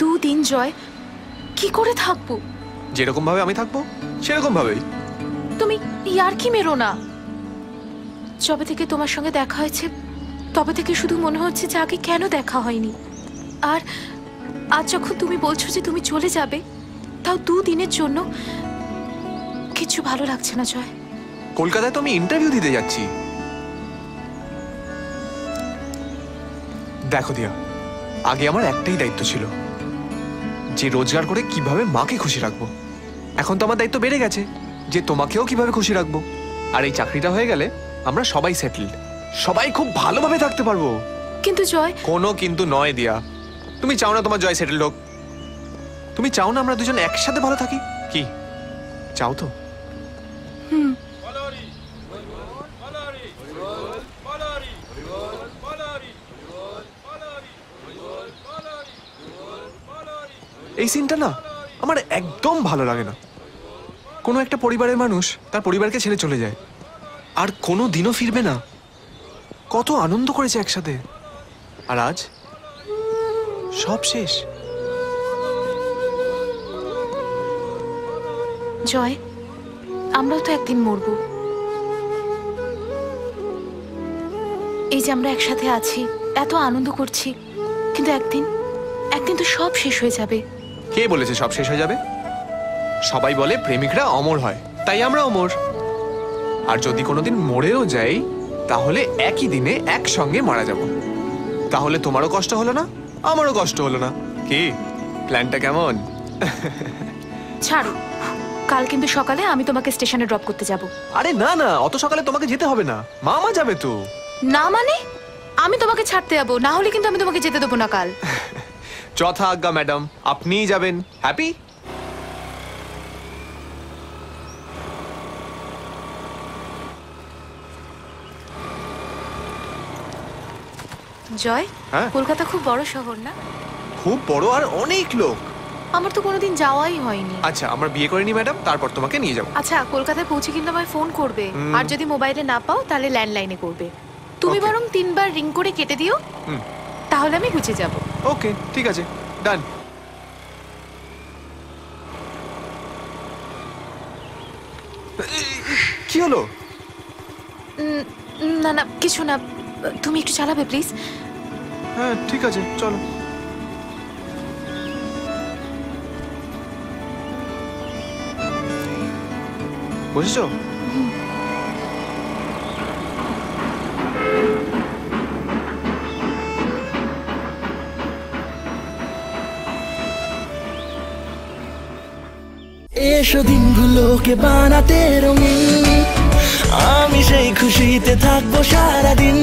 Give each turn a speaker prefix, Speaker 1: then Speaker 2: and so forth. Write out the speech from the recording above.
Speaker 1: দুদিন জয়, কি করে থাকবো?
Speaker 2: যেরকম ভাবে আমি থাকবো সেরকম ভাবেই।
Speaker 1: তুমি ইয়ার কি মেরো না। যবে থেকে তোমার সঙ্গে দেখা হয়েছে তবে থেকে শুধু মনে হচ্ছে যে আগে কেন দেখা হয়নি। আর আজ যখন তুমি বলছো যে তুমি চলে যাবে, তাও দুদিনের জন্য, কিছু ভালো লাগছে না জয়।
Speaker 2: কলকাতায় তো আমি ইন্টারভিউ দিতে যাচ্ছি। দেখো দিয়া, আগে আমার একটাই দায়িত্ব ছিল, যে রোজগার করে কিভাবে মাকে খুশি রাখবো। এখন তো আমার দায়িত্ব বেড়ে গেছে যে তোমাকেও কিভাবে খুশি রাখবো। আর এই চাকরিটা হয়ে গেলে আমরা সবাই সেটেলড, সবাই খুব ভালোভাবে থাকতে পারবো।
Speaker 1: কিন্তু জয়,
Speaker 2: কোনো কিন্তু নয় দিয়া। তুমি চাও না তোমার জয় সেটেলড হোক? তুমি চাও না আমরা দুজন একসাথে ভালো থাকি? কি চাও তো? এই সিনটা না আমার একদম ভালো লাগে না। কোনো একটা পরিবারের মানুষ তার পরিবারকে ছেড়ে চলে যায় আর কোনো দিনও ফিরবে না। কত আনন্দ করেছে একসাথে, আর আজ সব শেষ।
Speaker 1: জয়, আমরাও তো একদিন মরবো। এই যে আমরা একসাথে আছি, এত আনন্দ করছি, কিন্তু একদিন তো সব শেষ হয়ে যাবে।
Speaker 2: কে বলেছে সব শেষ হয়ে যাবে? সবাই বলে প্রেমিকরা অমর হয়, তাই আমরা অমর। আর যদি কোনোদিন মরেও যাই তাহলে একই দিনে একসঙ্গে মারা যাব। তাহলে তোমারও কষ্ট হলো না, আমারও কষ্ট হলো না। কি প্ল্যানটা কেমন?
Speaker 1: ছাড়ো, কাল কিন্তু সকালে আমি তোমাকে স্টেশনে ড্রপ করতে যাব।
Speaker 2: আরে না না, অত সকালে তোমাকে যেতে হবে না, মামা যাবে তো।
Speaker 1: না মানে? আমি তোমাকে ছাড়তে যাবো, না হলে কিন্তু আমি তোমাকে যেতে দেবো না কাল।
Speaker 2: যথা আজ্ঞা ম্যাডাম, আপনিই যাবেন। হ্যাপি?
Speaker 1: জয়,
Speaker 2: হ্যাঁ?
Speaker 1: কলকাতা খুব বড় শহর না?
Speaker 2: খুব বড়, আর অনেক লোক।
Speaker 1: আমার তো কোনোদিন যাওয়াই হয়নি।
Speaker 2: আচ্ছা, আমরা বিয়ে করে নি ম্যাডাম, তারপর তোমাকে নিয়ে যাবো।
Speaker 1: আচ্ছা, কলকাতায় পৌঁছে কিন্তু আমায় ফোন করবে। আর যদি মোবাইলে না পাও তাহলে ল্যান্ডলাইনে করবে। তুমি বরং 3 বার রিং করে কেটে দিও, তাহলে আমি গুছে যাব।
Speaker 2: ওকে, ঠিক আছে, ডান। কি হলো?
Speaker 1: না না, কিছু না। তুমি একটু চালাবে প্লিজ?
Speaker 2: হ্যাঁ ঠিক আছে, চলো। বসেছো?
Speaker 3: এসো দিনগুলোকে বানাতে রঙিন, আমি সেই খুশিতে থাকবো সারাদিন।